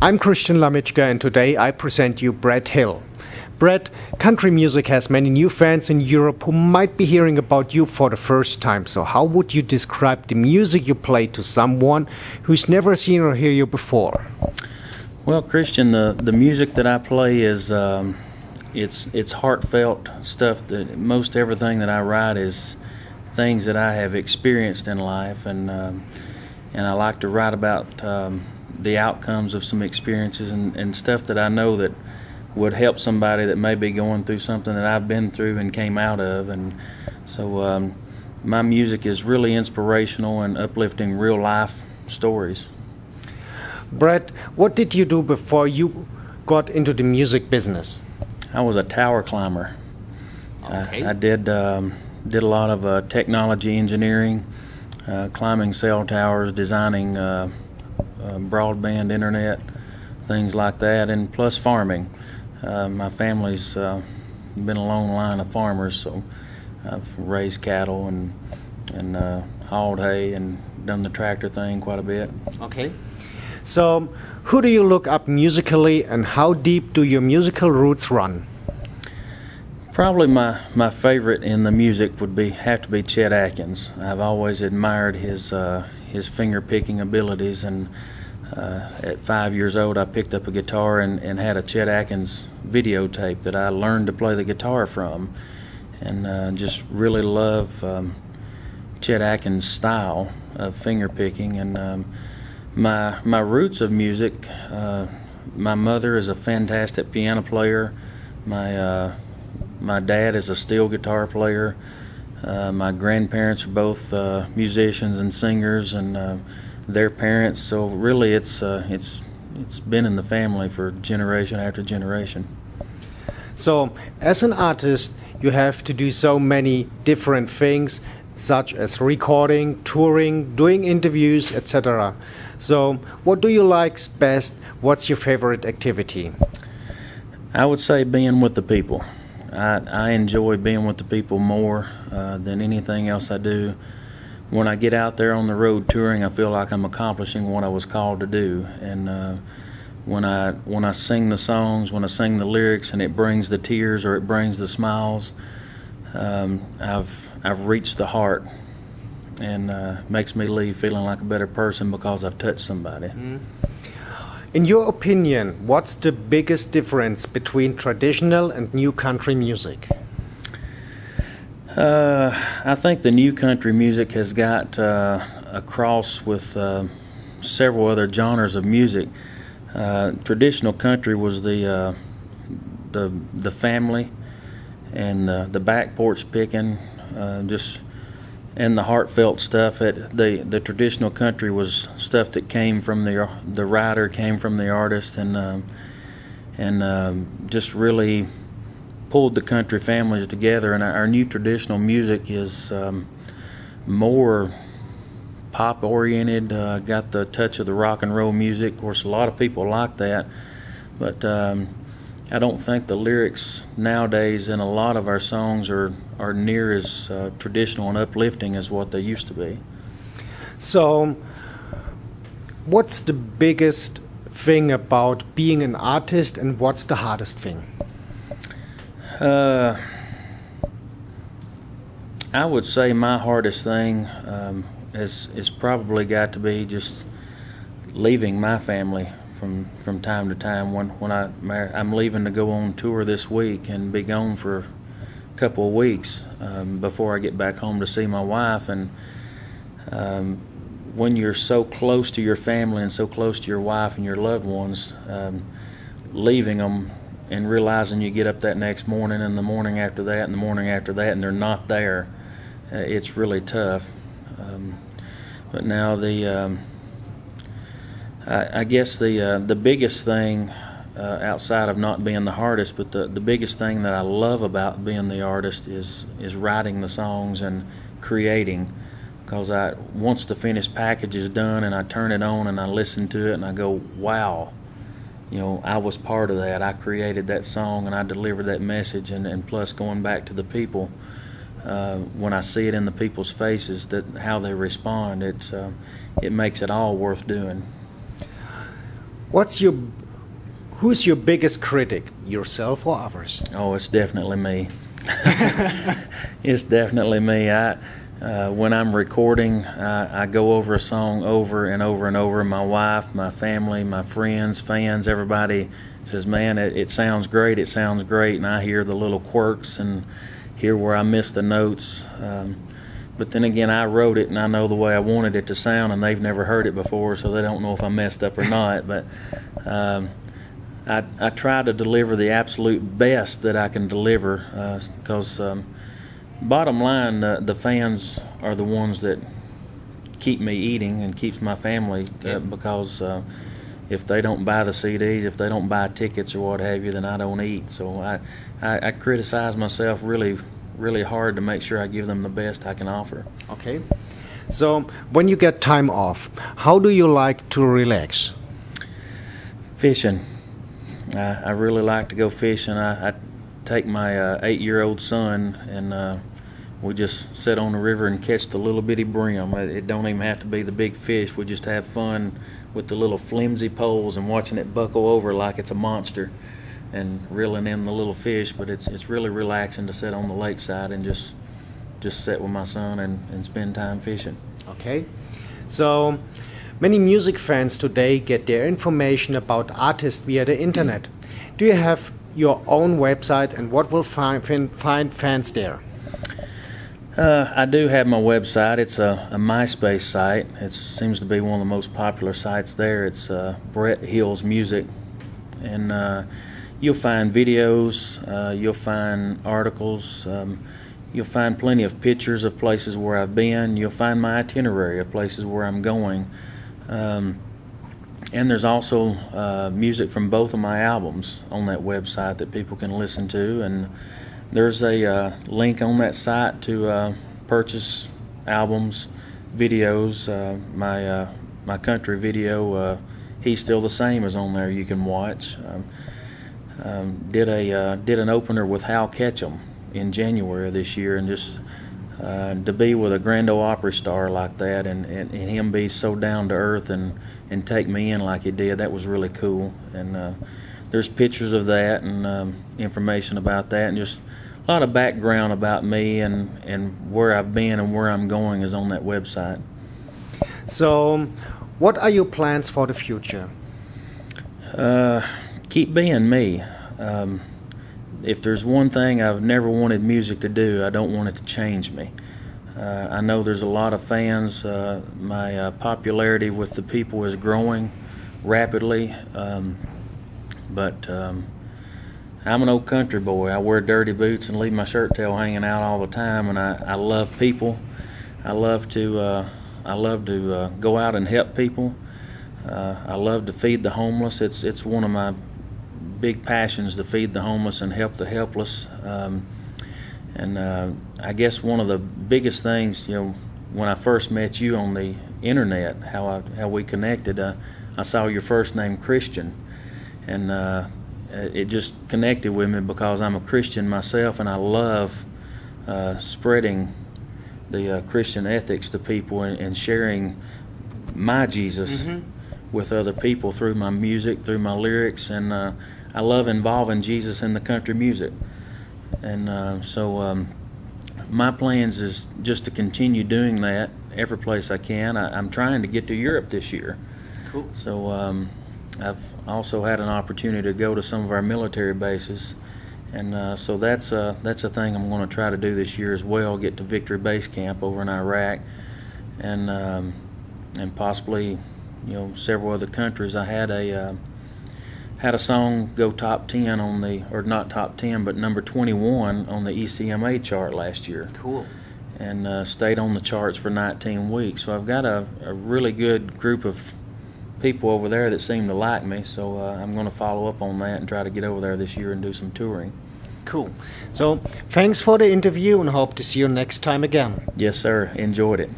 I'm Christian Lamitschka, and today I present you Brad Hill. Brad, country music has many new fans in Europe who might be hearing about you for the first time. So how would you describe the music you play to someone who's never seen or heard you before? Well, Christian, the music that I play is it's heartfelt stuff. That most everything that I write is things that I have experienced in life, and I like to write about the outcomes of some experiences and stuff that I know that would help somebody that may be going through something that I've been through and came out of. And so my music is really inspirational and uplifting real life stories. Brad, what did you do before you got into the music business? I was a tower climber. Okay. I did a lot of technology engineering, climbing cell towers, designing broadband internet, things like that, and plus farming. My family's been a long line of farmers, so I've raised cattle and hauled hay and done the tractor thing quite a bit. Okay. So, who do you look up musically, and how deep do your musical roots run? Probably my favorite in the music would have to be Chet Atkins. I've always admired his finger picking abilities, and at 5 years old I picked up a guitar and had a Chet Atkins videotape that I learned to play the guitar from, and just really love Chet Atkins' style of finger picking. And my roots of music, my mother is a fantastic piano player. My dad is a steel guitar player. My grandparents are both musicians and singers, and their parents. So really, it's been in the family for generation after generation. So, as an artist, you have to do so many different things, such as recording, touring, doing interviews, etc. So, what do you like best? What's your favorite activity? I would say being with the people. I enjoy being with the people more than anything else I do. When I get out there on the road touring, I feel like I'm accomplishing what I was called to do. And when I sing the songs, when I sing the lyrics, and it brings the tears or it brings the smiles, I've reached the heart, and makes me leave feeling like a better person because I've touched somebody. Mm. In your opinion, what's the biggest difference between traditional and new country music? I think the new country music has got a cross with several other genres of music. Traditional country was the family and the back porch picking, and the heartfelt stuff. The traditional country was stuff that came from the writer, came from the artist, and just really pulled the country families together. And our new traditional music is more pop oriented, got the touch of the rock and roll music. Of course, a lot of people like that, but I don't think the lyrics nowadays in a lot of our songs are near as traditional and uplifting as what they used to be. So, what's the biggest thing about being an artist, and what's the hardest thing? I would say my hardest thing is probably got to be just leaving my family from time to time. When I'm leaving to go on tour this week and be gone for a couple of weeks before I get back home to see my wife. And when you're so close to your family and so close to your wife and your loved ones, leaving them and realizing you get up that next morning and the morning after that and the morning after that and they're not there, it's really tough. But now I guess the biggest thing outside of not being the hardest, but the biggest thing that I love about being the artist is writing the songs and creating. Because once the finished package is done and I turn it on and I listen to it and I go, wow, I was part of that. I created that song and I delivered that message, and plus going back to the people, when I see it in the people's faces, how they respond, it makes it all worth doing. Who's your biggest critic, yourself or others? Oh, it's definitely me. It's definitely me. When I'm recording, I go over a song over and over and over. My wife, my family, my friends, fans, everybody says, man, it sounds great, it sounds great. And I hear the little quirks and hear where I missed the notes. But then again, I wrote it and I know the way I wanted it to sound, and they've never heard it before, so they don't know if I messed up or not. But I try to deliver the absolute best that I can deliver, because bottom line, the fans are the ones that keep me eating and keeps my family, because if they don't buy the CDs, if they don't buy tickets or what have you, then I don't eat. So I criticize myself really, really hard to make sure I give them the best I can offer. Okay. So when you get time off, how do you like to relax? Fishing. I really like to go fishing. I take my 8-year-old son, and we just sit on the river and catch the little bitty brim. It don't even have to be the big fish. We just have fun with the little flimsy poles and watching it buckle over like it's a monster and reeling in the little fish. But it's really relaxing to sit on the lakeside and just sit with my son and spend time fishing. Okay. So many music fans today get their information about artists via the internet. Do you have your own website, and what will find fans there? I do have my website. It's a MySpace site. It seems to be one of the most popular sites there. It's Brett Hill's Music, and you'll find videos, you'll find articles, you'll find plenty of pictures of places where I've been. You'll find my itinerary of places where I'm going, and there's also music from both of my albums on that website that people can listen to. And there's a link on that site to purchase albums, videos. My country video, He's Still the Same, is on there. You can watch. Did an opener with Hal Ketchum in January of this year, and just to be with a Grand Ole Opry star like that, and him be so down to earth and take me in like he did, that was really cool. And there's pictures of that and information about that, and just a lot of background about me and where I've been and where I'm going is on that website. So, what are your plans for the future? Keep being me. If there's one thing I've never wanted music to do, I don't want it to change me. I know there's a lot of fans. My popularity with the people is growing rapidly, but I'm an old country boy. I wear dirty boots and leave my shirt tail hanging out all the time, and I love people. I love to go out and help people. I love to feed the homeless. It's one of my big passions, to feed the homeless and help the helpless. And I guess one of the biggest things, when I first met you on the internet, how we connected, I saw your first name Christian, and it just connected with me because I'm a Christian myself, and I love spreading the Christian ethics to people and sharing my Jesus with other people through my music, through my lyrics, and I love involving Jesus in the country music. And so my plans is just to continue doing that every place I can. I'm trying to get to Europe this year. Cool. So I've also had an opportunity to go to some of our military bases, and so that's a thing I'm going to try to do this year as well. Get to Victory Base Camp over in Iraq, and possibly several other countries. I had a song go top 10 on the, or not top 10, but number 21 on the ECMA chart last year. Cool. And stayed on the charts for 19 weeks. So I've got a really good group of people over there that seem to like me. So I'm going to follow up on that and try to get over there this year and do some touring. Cool. So thanks for the interview, and hope to see you next time again. Yes, sir. Enjoyed it.